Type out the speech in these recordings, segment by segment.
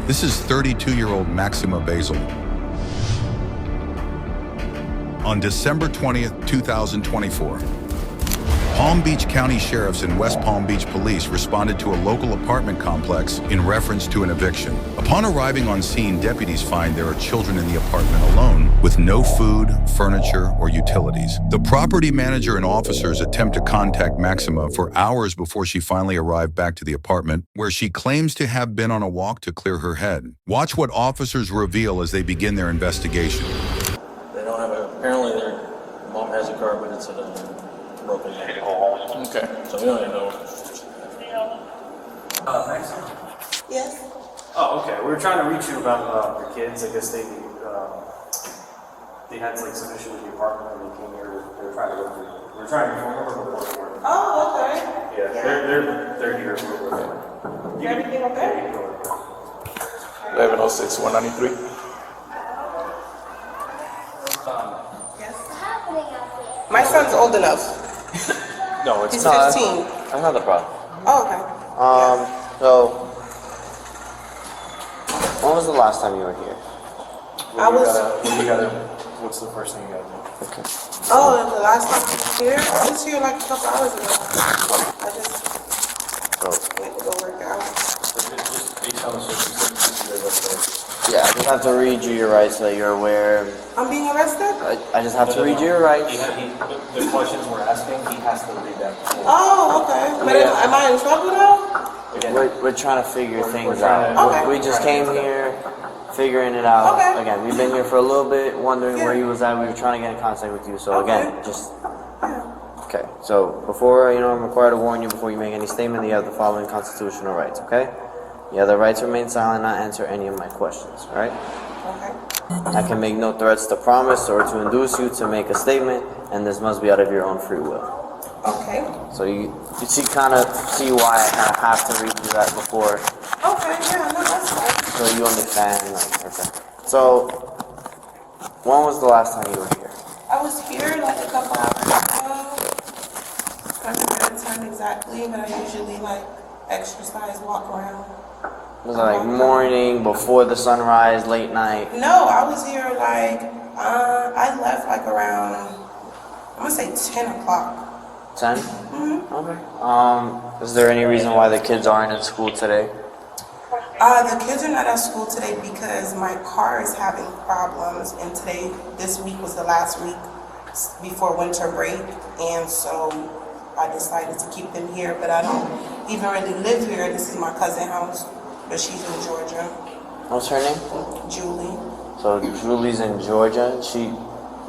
This is 32-year-old Maxima Basil. On December 20th, 2024, Palm Beach County Sheriffs and West Palm Beach Police responded to a local apartment complex in reference to an eviction. Upon arriving on scene, deputies find there are children in the apartment alone with no food, furniture, or utilities. The property manager and officers attempt to contact Maxima for hours before she finally arrived back to the apartment, where she claims to have been on a walk to clear her head. Watch what officers reveal as they begin their investigation. They don't have apparently their mom has a car, but it's in a broken down. Okay. So we don't even know. Maxima? Yes. Oh, okay. We were trying to reach you about the kids. I guess they had like some issue with the apartment and they came here. They were trying to go through. We were trying to remember before. Oh, okay. Yeah, they're here. Is everything okay? 1106 193. Yes. My son's old enough. No, it's He's not. 15. That's not the problem. Oh, okay. So when was the last time you were here? What's the first thing you gotta do? Okay. Oh, the last time I was here? I was here like a couple hours ago. I just went to go work out. Just based on the circumstances, Yeah, I just have to read you your rights so that you're aware. I'm being arrested? I just have to read you your rights. the questions we're asking, he has to read them. Oh, okay. But am I in trouble though? Again, We're trying to figure things trying out. to- We just came here, figuring it out. Okay. Again, we've been here for a little bit, wondering where Yeah. you was at. We were trying to get in contact with you. So again, Okay. just okay. So before I'm required to warn you before you make any statement. You have the following constitutional rights. Okay. You have the right to remain silent, not answer any of my questions. All right. Okay. I can make no threats to promise or to induce you to make a statement, and this must be out of your own free will. Okay. So you kind of see why I kind of have to read you that before, Okay, yeah, no, that's fine. so you understand. Like, okay. So when was the last time you were here? I was here like a couple hours ago. I don't remember the time exactly, but I usually like exercise, walk around. Was it like morning, before the sunrise, late night? No, I was here like, I left like around, I'm gonna say 10 o'clock. 10? Okay. Is there any reason why the kids aren't in school today? The kids are not at school today because my car is having problems, and this week was the last week before winter break, and so I decided to keep them here, but I don't even really live here. This is my cousin's house, but she's in Georgia. What's her name? Julie. So Julie's in Georgia. She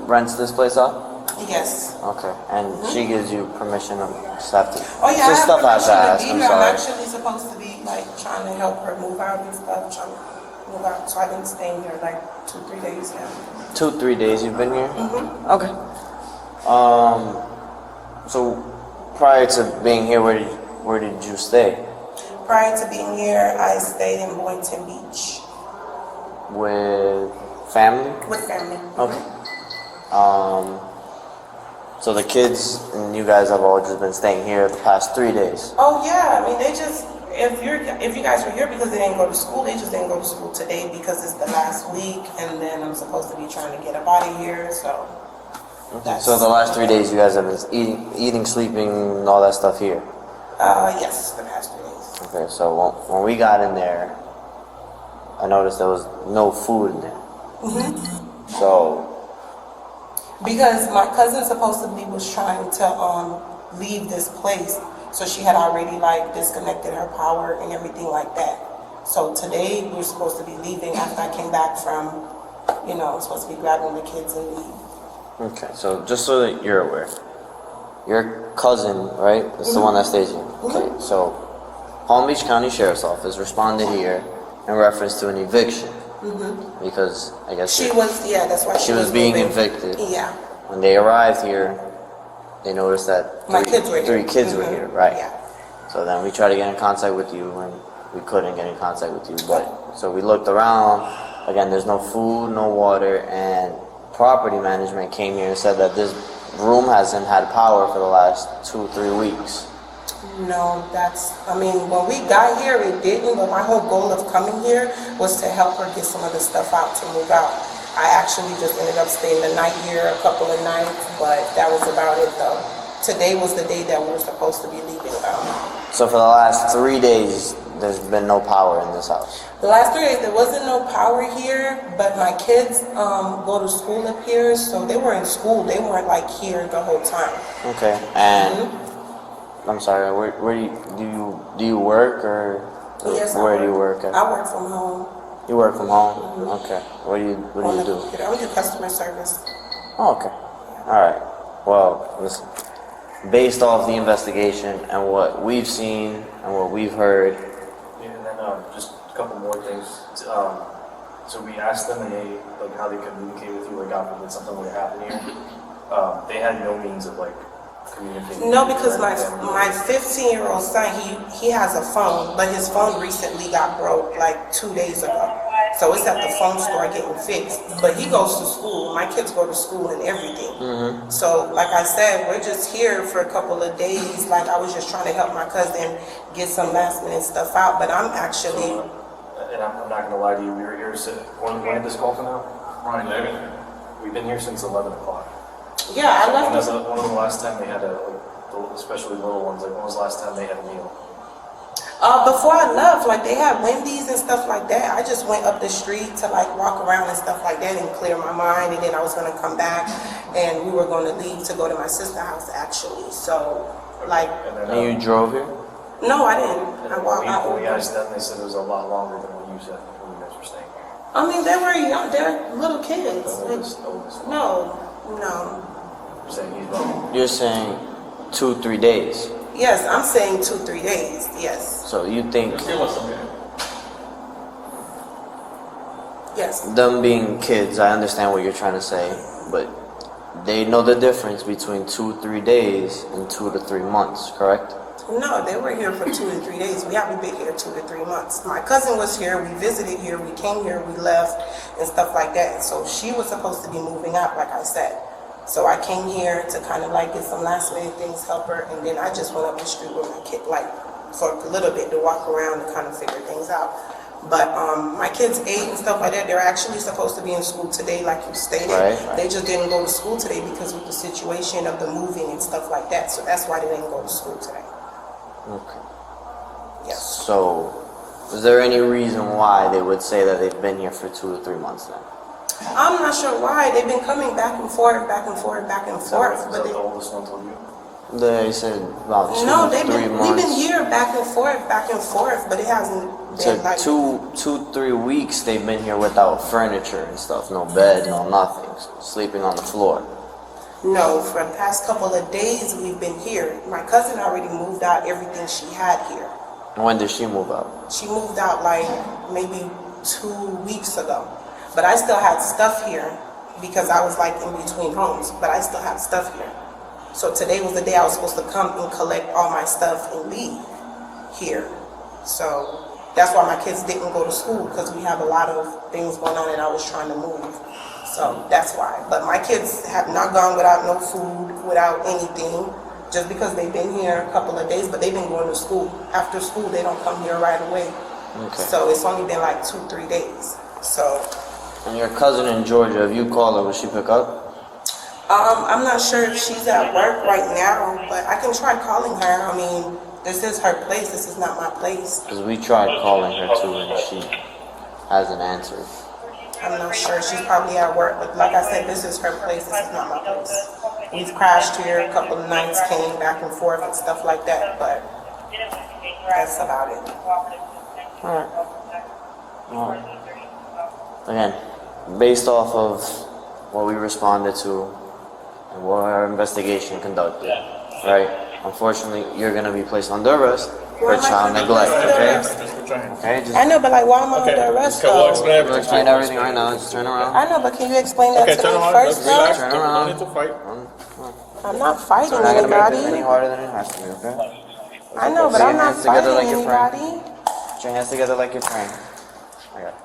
rents this place out? Yes. Okay. And she gives you permission to just have to... Oh yeah, Just stuff I have to ask, be I'm here. I'm sorry. actually supposed to be like trying to help her move out and stuff, trying to move out, so I've been staying here like 2-3 days now. 2-3 days you've been here? Okay. So prior to being here, where did you stay? Prior to being here, I stayed in Boynton Beach With family? with family. Okay. So the kids and you guys have all just been staying here the past 3 days. Oh yeah, I mean they just if you guys were here because they didn't go to school, they just didn't go to school today because it's the last week, and then I'm supposed to be trying to get up out of here. So. So the last 3 days you guys have been eating, sleeping, and all that stuff here. Yes, the past 3 days. Okay, so when we got in there, I noticed there was no food in there. So Because my cousin supposedly was trying to leave this place, so she had already like disconnected her power and everything like that. So today we were supposed to be leaving after I came back from, I'm supposed to be grabbing the kids and leave. okay, so just so that you're aware, your cousin, right? Is the one that stays here. Okay, so Palm Beach County Sheriff's Office responded here in reference to an eviction because I guess She was, that's why she was being moving. evicted. Yeah. When they arrived here, they noticed that My kids were here. 3 kids were here, right? Yeah. So then we tried to get in contact with you, and we couldn't get in contact with you. But so we looked around. Again, there's no food, no water, and property management came here and said that this room hasn't had power for the last 2-3 weeks. No, when we got here, it didn't, but my whole goal of coming here was to help her get some of the stuff out to move out. I actually just ended up staying the night here, a couple of nights, but that was about it though. Today was the day that we were supposed to be leaving out. So for the last 3 days, there's been no power in this house. The last 3 days, there wasn't no power here, but my kids go to school up here, so they were in school. They weren't like here the whole time. Okay, and I'm sorry. Where do you work or Yes, where do you work at? I work from home. You work from home. Okay. What do you do? I do customer service. Oh, okay. All right. Well, listen. Based off the investigation and what we've seen and what we've heard. Yeah, and then just a couple more things. So we asked them how they communicate with you, like God forbid something would happen here. They had no means of communicating. No, because my 15-year-old son, he has a phone, but his phone recently got broke like 2 days ago. So it's at the phone store getting fixed. But he goes to school. My kids go to school and everything. So like I said, we're just here for a couple of days. Like I was just trying to help my cousin get some last minute stuff out. But I'm actually... and I'm not going to lie to you, we were here since, when did this call come out? Around 11. We've been here since 11 o'clock. Yeah, I left. When was the last time they had especially little ones, when was the last time they had a meal? Before I left, they had Wendy's and stuff like that. I just went up the street to walk around and stuff like that and clear my mind. And then I was going to come back and we were going to leave to go to my sister's house actually. So And you drove here? No, I didn't. I walked out. When we asked them, they said it was a lot longer than what you said when you guys were staying. They were young. They're little kids. No. You're saying he's wrong. You're saying 2-3 days. Yes, I'm saying 2-3 days. Yes. So you think Yes. them being kids, I understand what you're trying to say, but they know the difference between 2-3 days and 2 to 3 months, correct? No, they were here for 2 to 3 days. We haven't been here 2 to 3 months. My cousin was here. We visited here. We came here. We left and stuff like that. So she was supposed to be moving out, like I said. So I came here to kind of get some last minute things, help her, and then I just went up the street with my kid, for a little bit to walk around and kind of figure things out. But my kids ate and stuff like that. They're actually supposed to be in school today, like you stated. Right. They just didn't go to school today because of the situation of the moving and stuff like that. So that's why they didn't go to school today. Okay. Yes. So, is there any reason why they would say that they've been here for 2 to 3 months then? I'm not sure why. They've been coming back and forth, back and forth, back and forth. Is that the oldest one told you? They said about 2 No, to 3 months. we've been here back and forth, but it hasn't been So 2-3 weeks they've been here without furniture and stuff, no bed, no nothing, sleeping on the floor. No, for the past couple of days we've been here. My cousin already moved out everything she had here. When did she move out? She moved out maybe 2 weeks ago. But I still had stuff here because I was in between homes, but I still have stuff here. So today was the day I was supposed to come and collect all my stuff and leave here. So that's why my kids didn't go to school, because we have a lot of things going on and I was trying to move. So that's why. But my kids have not gone without no food, without anything, just because they've been here a couple of days, but they've been going to school. After school, they don't come here right away. Okay. So it's only been 2-3 days. So. And your cousin in Georgia, if you call her, will she pick up? I'm not sure if she's at work right now, but I can try calling her. This is her place. This is not my place. Because we tried calling her too and she hasn't answered. I'm not sure. She's probably at work, but like I said, this is her place. This is not my place. We've crashed here a couple of nights, came back and forth and stuff like that, but that's about it. Alright. Well, again, based off of what we responded to and what our investigation conducted, right? Unfortunately, you're going to be placed under arrest for child neglect, okay? Okay, just I know, but why am I under arrest though? we'll explain everything right now. Just turn around. I know, but can you explain that to me first though? Turn around. I'm not fighting I'm not going to make this any anybody. harder than it has to be, okay? I know, but Put I'm your not hands together fighting like you're praying. anybody. Put your hands together like you're praying. I got it.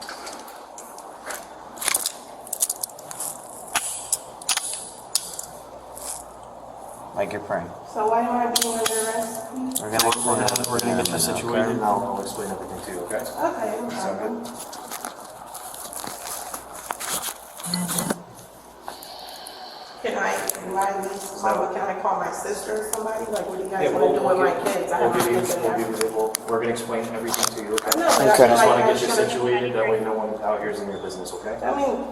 like you're praying. So why am I being under arrest? We're gonna Get this situated, and I'll explain everything to you, okay? Okay, no problem. Can I call my sister or somebody? Like, what do you guys want to do with my kids? I have my kids in there. We're gonna explain everything to you, okay? No, but Okay. I just wanna I get you should've- situated, that way no one out here is in your business, okay? I mean,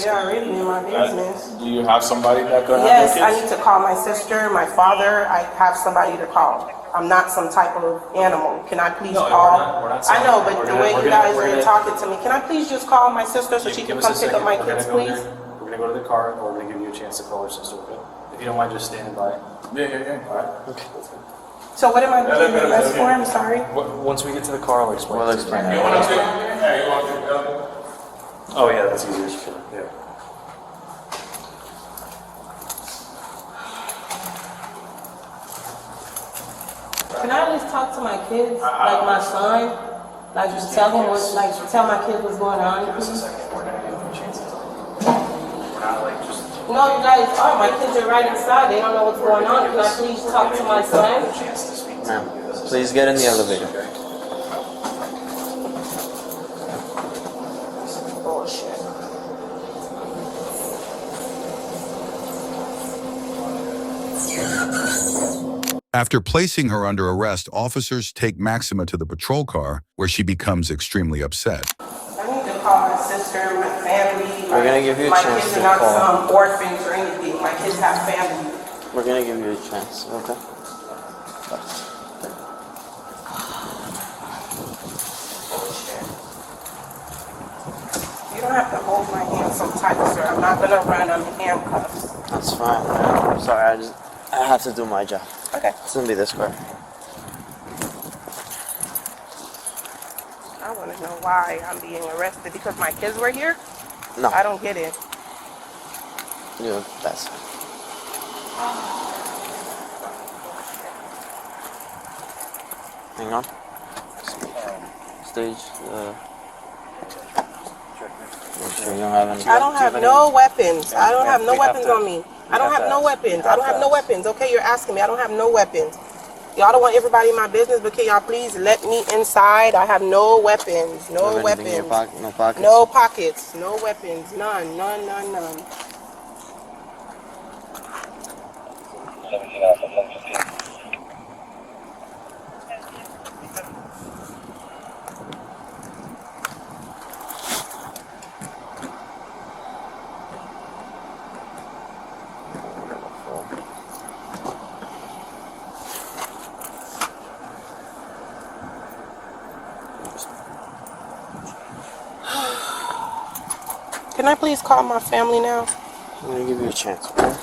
they're already in my business. Do you have somebody that could have Yes, your I kids? need to call my sister, my father. I have somebody to call. I'm not some type of animal. Can I please No, we're call? not- we're not I saying know, that. but We're the gonna- way we're you gonna- guys we're are gonna- talking to me, can I please just call my sister so she Give can us come a pick up second. my We're kids, gonna go please? there. We're gonna go to the car, and we're gonna give you a chance to call her sister, okay? If you don't mind just standing by. Yeah. Alright? So what am I being arrested for? I'm sorry. Once we get to the car, I'll explain. We'll it to you. explain. Oh, yeah, that's easier. Yeah. Can I at least talk to my kids, like my son? Like just tell him what, like tell my kids what's going on? Give us a second. We're gonna give you a chance to talk. We're not like just. No, you guys are. My kids are right inside. They don't know what's going on. Can I please talk to my son? Chance to speak to Ma'am, you. please get in the elevator. Bullshit. After placing her under arrest, officers take Maxima to the patrol car, where she becomes extremely upset. I need to call my sister, my family. We're gonna give you a my chance kids to are not call. some orphans or anything. My kids have family. We're gonna give you a chance, okay? You don't have to hold my hand so tight, sir. I'm not gonna run. I'm in handcuffs. That's fine. I'm sorry, I have to do my job. Okay. It's gonna be this car. I want to know why I'm being arrested because my kids were here. No, I don't get it. you. That's fine. Hang on. Stage. Make sure you don't have any. I don't have no weapons. I don't have no weapons on me. I don't have no weapons. I don't have no weapons. Okay, you're asking me. I don't have no weapons. Y'all don't want everybody in my business, but can y'all please let me inside? I have no weapons. No You have anything in your weapons. pocket? No pockets? No pockets. No weapons. None. None. None. None. Can I please call my family now? I'm gonna give you a chance, okay?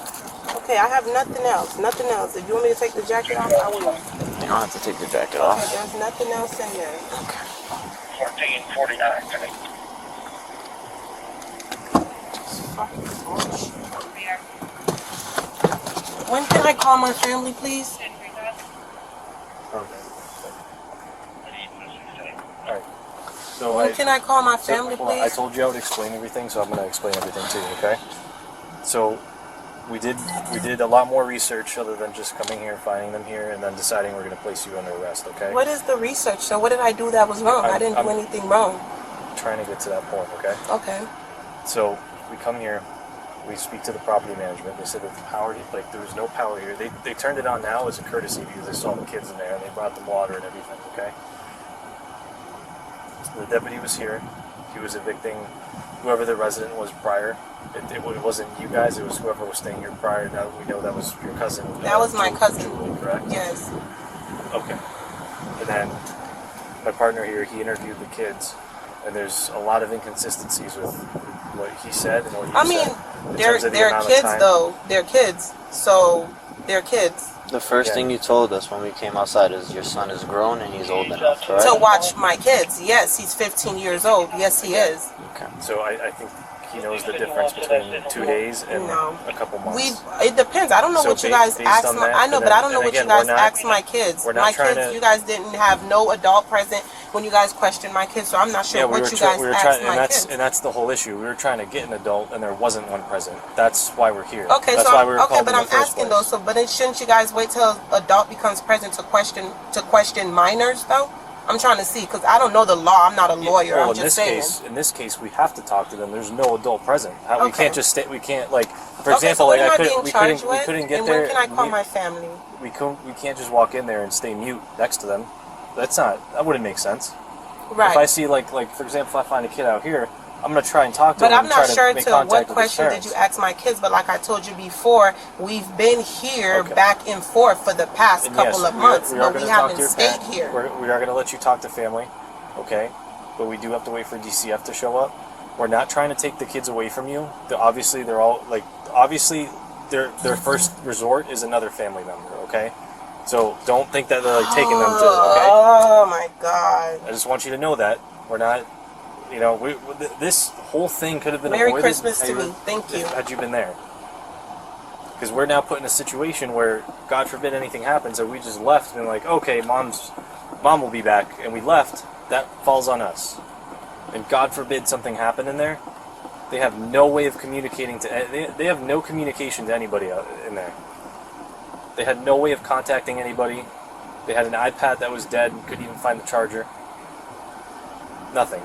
Okay, I have nothing else. Nothing else. If you want me to take the jacket off, I will. You don't have to take the jacket Okay, off. there's nothing else in there. 1449. When can I call my family, please? Alright. So When can I call my so, family, hold on. I please? told you I would explain everything, so I'm gonna explain everything to you, okay? So we did a lot more research other than just coming here, finding them here, and then deciding we're gonna place you under arrest, okay? What is the research? So what did I do that was wrong? I didn't do I'm- anything wrong. Trying to get to that point, okay? Okay. So we come here, we speak to the property management. They said that the power, like there was no power here. They turned it on now as a courtesy because they saw the kids in there and they brought them water and everything, okay? The deputy was here. He was evicting whoever the resident was prior. It wasn't you guys, it was whoever was staying here prior. Now we know that was your cousin. That was my cousin. Julie, correct? Yes. Okay. And then my partner here, he interviewed the kids, and there's a lot of inconsistencies with what he said and what you I mean, said. in terms of the they're amount of kids time. though. They're kids. So they're kids. The first Yeah. thing you told us when we came outside is your son is grown and he's old enough, right? To watch my kids. Yes, he's 15 years old. Yes, he is. Okay. So I think he knows the difference between 2 days and No. a couple months. It depends. I don't know So what you guys based asked on my, that, I know, and but I then- don't know and what you again, guys we're not- asked my kids. we're not My trying kids, to- you guys didn't have no adult present when you guys questioned my kids, so I'm not sure Yeah, we what were you trying, guys we were asked trying, my kids. and that's the whole issue. We were trying to get an adult, and there wasn't one present. That's why we're here. Okay, that's so why we were okay, called but in I'm the first asking place. though. So, but then shouldn't you guys wait till adult becomes present to question minors though? I'm trying to see because I don't know the law. I'm not a lawyer. Well, I'm just saying. in this case, we have to talk to them. There's no adult present. We Okay. can't just stay. We can't like, for Okay, example, so what like am I being charged we with? couldn't get and there. when can I call my family? We can't just walk in there and stay mute next to them. That wouldn't make sense. Right. If I see like for example, if I find a kid out here, I'm gonna try and talk to But him. I'm and try not sure to make to contact what with his question did parents. you ask my kids, but like I told you before, we've been here Okay. back and forth for the past And couple yes, of months, we are but we gonna talk to haven't your stayed parent. here. We are going to let you talk to family, okay? But we do have to wait for DCF to show up. We're not trying to take the kids away from you. Obviously, their first resort is another family member, okay? So don't think that they're like taking them to, okay? Oh my God. I just want you to know that we're not. You know, this whole thing could have been Merry avoided Christmas had to you- me. Thank you. Had you been there. Because we're now put in a situation where, God forbid anything happens, and we just left and like, okay, mom will be back, and we left. That falls on us. And God forbid something happened in there. They have no way of communicating to. They have no communication to anybody out in there. They had no way of contacting anybody. They had an iPad that was dead and couldn't even find the charger. Nothing.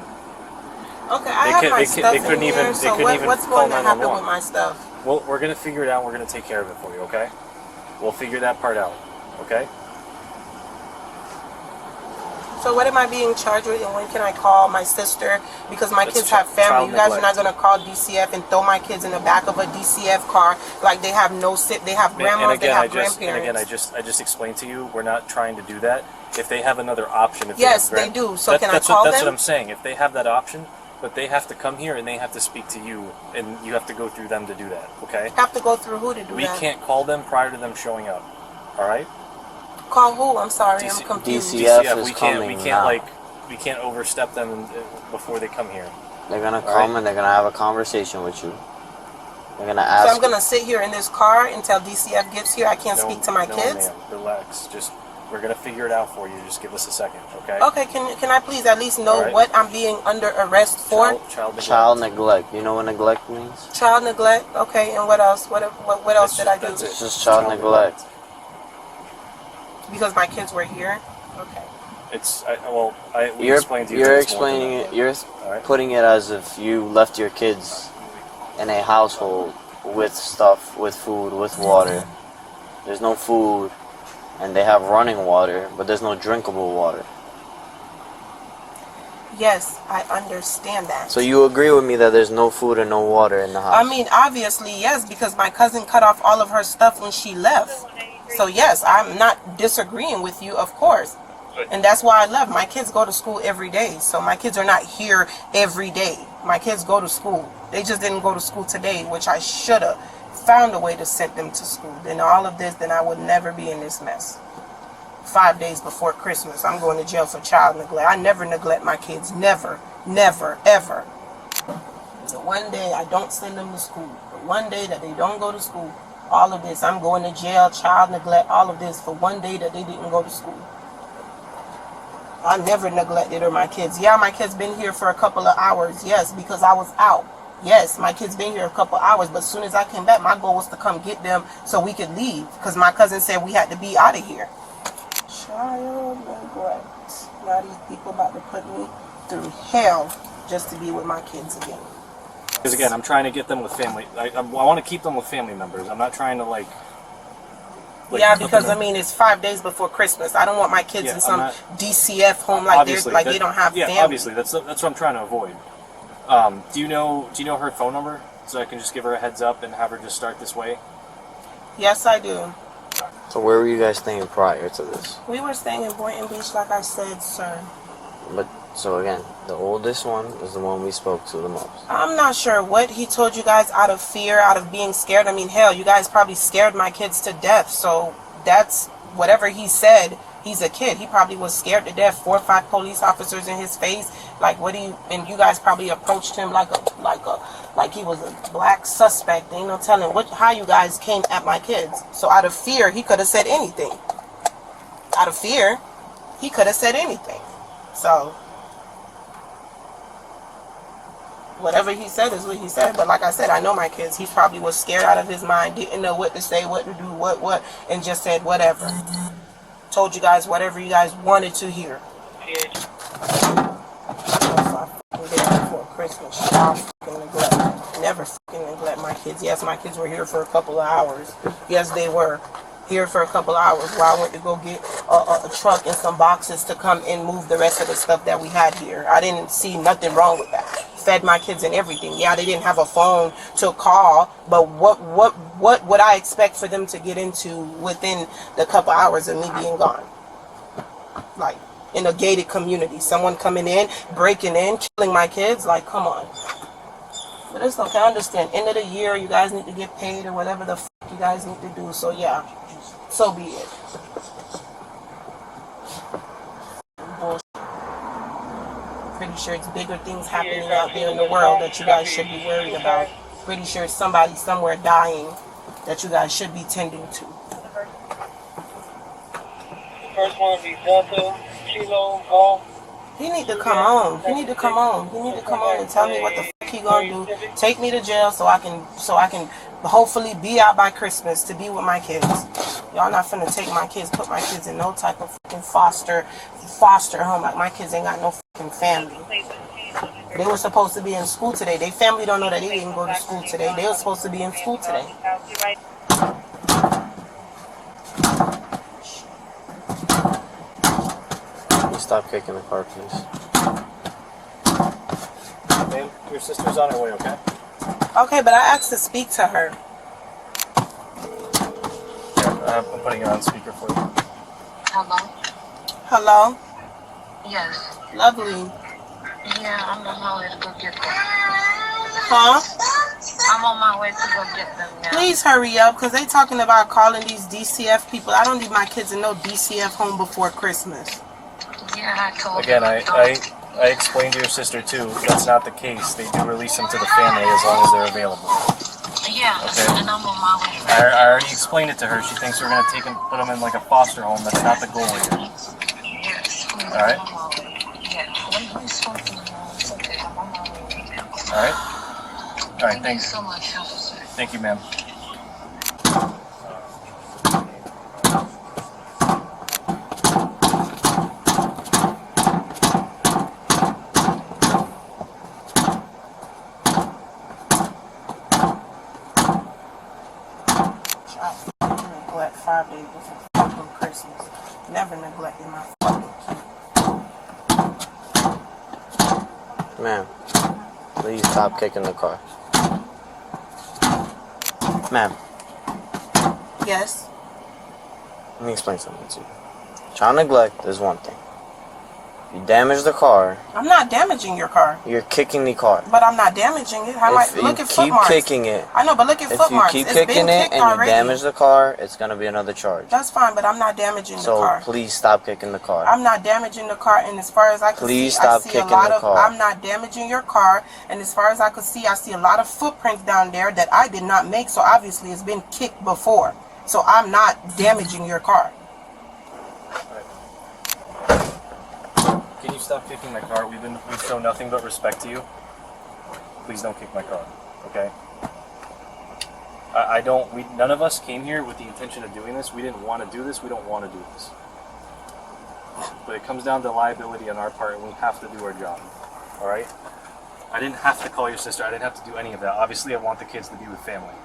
Okay, I have my stuff they couldn't in even- here, they so couldn't even what's call going to happen 911. with my stuff? Well, we're gonna figure it out. We're gonna take care of it for you, okay? We'll figure that part out, okay? So what am I being charged with, and when can I call my sister? Because my It's kids have family. child You guys are not neglect. going to call DCF and throw my kids in the back of a DCF car like they have they have grandmas, they have grandparents. I just explained to you, we're not trying to do that. If they have another option, Yes, they do. So can I call That's them? what I'm saying. If they have that option, but they have to come here and they have to speak to you, and you have to go through them to do that, okay? Have to go through who to do We that? can't call them prior to them showing up, all right? Call who? I'm sorry, DC I'm confused. DCF is we can't coming now. we can't overstep them before they come here. They're gonna All come right. and they're gonna have a conversation with you. They're gonna So ask. I'm going to sit here in this car until DCF gets here. I can't No, speak to my no, kids? ma'am. Relax. Just we're gonna figure it out for you. Just give us a second, okay? Okay, can I please at least know All right. what I'm being under arrest for? Child neglect. Child neglect. You know what neglect means? Child neglect. Okay, and what else? What else did I do? That's it. It's just child neglect. Because my kids were here. Okay. We You're explained to you. that it's more than explaining that. it. You're Alright. putting it as if you left your kids in a household with stuff, with food, with water. There's no food, and they have running water, but there's no drinkable water. Yes, I understand that. So you agree with me that there's no food and no water in the house? I mean, obviously, yes, because my cousin cut off all of her stuff when she left. So yes, I'm not disagreeing with you, of course. And that's why I left. My kids go to school every day. So my kids are not here every day. My kids go to school. They just didn't go to school today, which I should have found a way to send them to school. Then all of this, then I would never be in this mess. 5 days before Christmas, I'm going to jail for child neglect. I never neglect my kids. Never, never, ever. The one day I don't send them to school, the one day that they don't go to school, all of this, I'm going to jail, child neglect, all of this for one day that they didn't go to school. I never neglected my kids. Yeah, my kids been here for a couple of hours. Yes, because I was out. Yes, my kids been here a couple of hours, but as soon as I came back, my goal was to come get them so we could leave because my cousin said we had to be out of here. Child neglect. Now these people about to put me through hell just to be with my kids again. Because again, I'm trying to get them with family. I want to keep them with family members. I'm not trying to like yeah, because I mean it's 5 days before Christmas. I don't want my kids Yeah, in some I'm not- DCF home like they don't have yeah, family. obviously that's what I'm trying to avoid. Do you know her phone number so I can just give her a heads up and have her just start this way? Yes, I do. So where were you guys staying prior to this? We were staying in Boynton Beach, like I said, sir. But so again, the oldest one is the one we spoke to the most. I'm not sure what he told you guys out of fear, out of being scared. I mean, hell, you guys probably scared my kids to death. So that's whatever he said He's a kid. He probably was scared to death. 4 or 5 police officers in his face. Like, what do you? And you guys probably approached him like he was a black suspect. Ain't no telling how you guys came at my kids. So out of fear, he could have said anything. Out of fear, he could have said anything. So whatever he said is what he said. But like I said, I know my kids. He probably was scared out of his mind, didn't know what to say, what to do, what, and just said whatever. Told you guys whatever you guys wanted to hear. Before Christmas, I'll fucking neglect. Never fucking neglect my kids. Yes, my kids were here for a couple of hours. Yes, they were here for a couple of hours while I went to go get a truck and some boxes to come and move the rest of the stuff that we had here. I didn't see nothing wrong with that. Fed my kids and everything. Yeah, they didn't have a phone to call, but what would I expect for them to get into within the couple hours of me being gone? Like, in a gated community, someone coming in, breaking in, killing my kids, like, come on. But it's okay, I understand. End of the year, you guys need to get paid or whatever the fuck you guys need to do, so yeah, so be it. Bullshit. Pretty sure it's bigger things happening out there in the world that you guys should be worried about. Pretty sure it's somebody somewhere dying that you guys should be tending to. First one will be Delta, Kilo, Golf. He need to come on. He need to come on. He need to come on and tell me what the fuck he gonna do. Take me to jail so I can hopefully be out by Christmas to be with my kids. Y'all not finna take my kids, put my kids in no type of fucking foster home. Like, my kids ain't got no fucking family. They were supposed to be in school today. Their family don't know that they didn't go to school today. They were supposed to be in school today. Stop kicking the car, please. Ma'am, your sister's on her way, okay? Okay, but I asked to speak to her. Yeah, I'm putting her on speaker for you. Hello? Hello? Yes. Lovely. Yeah, I'm on my way to go get them. Huh? I'm on my way to go get them now. Please hurry up, because they talking about calling these DCF people. I don't need my kids in no DCF home before Christmas. Yeah, I told Again, them. I explained to your sister too, that's not the case. They do release them to the family as long as they're available. Yeah, Okay. and I'm on my way. I already explained it to her. She thinks we're going to put them in like a foster home. That's not the goal here. Yes. All right? Yeah. When you spoke to me, it's okay. I'm on my way now. All right? All right, Thank you thanks. so much, officer. Thank you, ma'am. Neglect 5 days before fucking Christmas. Never neglected my fucking kid. Ma'am, please stop kicking the car. Ma'am, Yes. let me explain something to you. Child neglect is one thing. You damage the car, I'm not damaging your car. you're kicking the car. But I'm not damaging it. How If I look you at foot keep marks. kicking it, I know, but look at if foot you marks. keep It's been kicking it kicked and you already. damage the car, it's gonna be another charge. That's fine, but I'm not damaging the So car. please stop kicking the car. I'm not damaging the car, and as far as I can Please see, stop I see a kicking lot the of. car. I'm not damaging your car, and as far as I could see, I see a lot of footprints down there that I did not make. So obviously, it's been kicked before. So I'm not damaging your car. Can you stop kicking my car? We've shown nothing but respect to you. Please don't kick my car, okay? None of us came here with the intention of doing this. We didn't want to do this. We don't want to do this. But it comes down to liability on our part, and we have to do our job, all right? I didn't have to call your sister. I didn't have to do any of that. Obviously, I want the kids to be with family.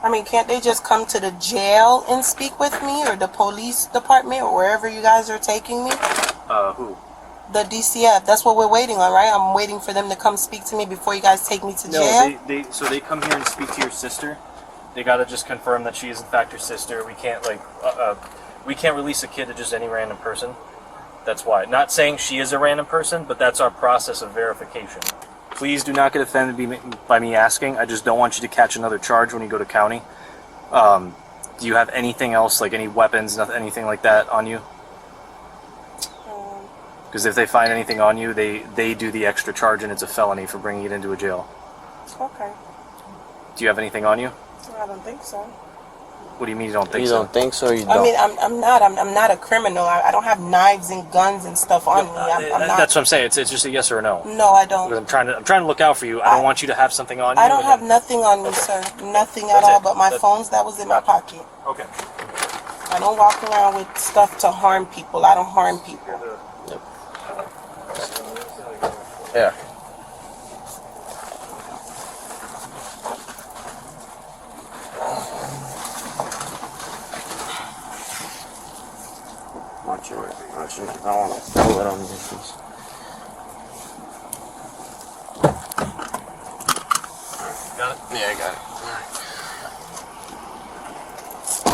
I mean, can't they just come to the jail and speak with me, or the police department, or wherever you guys are taking me? Who? The DCF. That's what we're waiting on, right? I'm waiting for them to come speak to me before you guys take me to jail. No, they come here and speak to your sister. They gotta just confirm that she is in fact your sister. We can't we can't release a kid to just any random person. That's why. Not saying she is a random person, but that's our process of verification. please do not get offended by me asking. I just don't want you to catch another charge when you go to county. Do you have anything else, like any weapons, nothing, anything like that on you? Because if they find anything on you, they do the extra charge and it's a felony for bringing it into a jail. Okay. Do you have anything on you? I don't think so. What do you mean you don't think You so? don't think so, or you don't? I mean, I'm not a criminal. I don't have knives and guns and stuff on me. I'm not. That's what I'm saying. It's just a yes or a no. No, I don't. Because I'm trying to look out for you. I don't want you to have something on you. I don't have nothing on me, sir. Nothing at all but my phones that was in my pocket. Okay. I don't walk around with stuff to harm people. I don't harm people. Yeah. Watch your, I don't want to pull it on this piece. Got it? Yeah, I got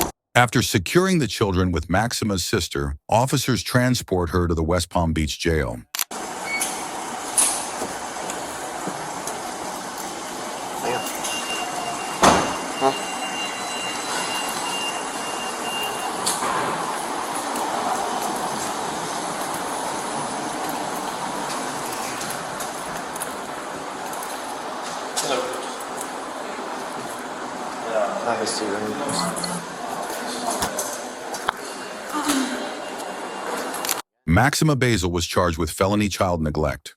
it. After securing the children with Maxima's sister, officers transport her to the West Palm Beach jail. Maxima Basil was charged with felony child neglect.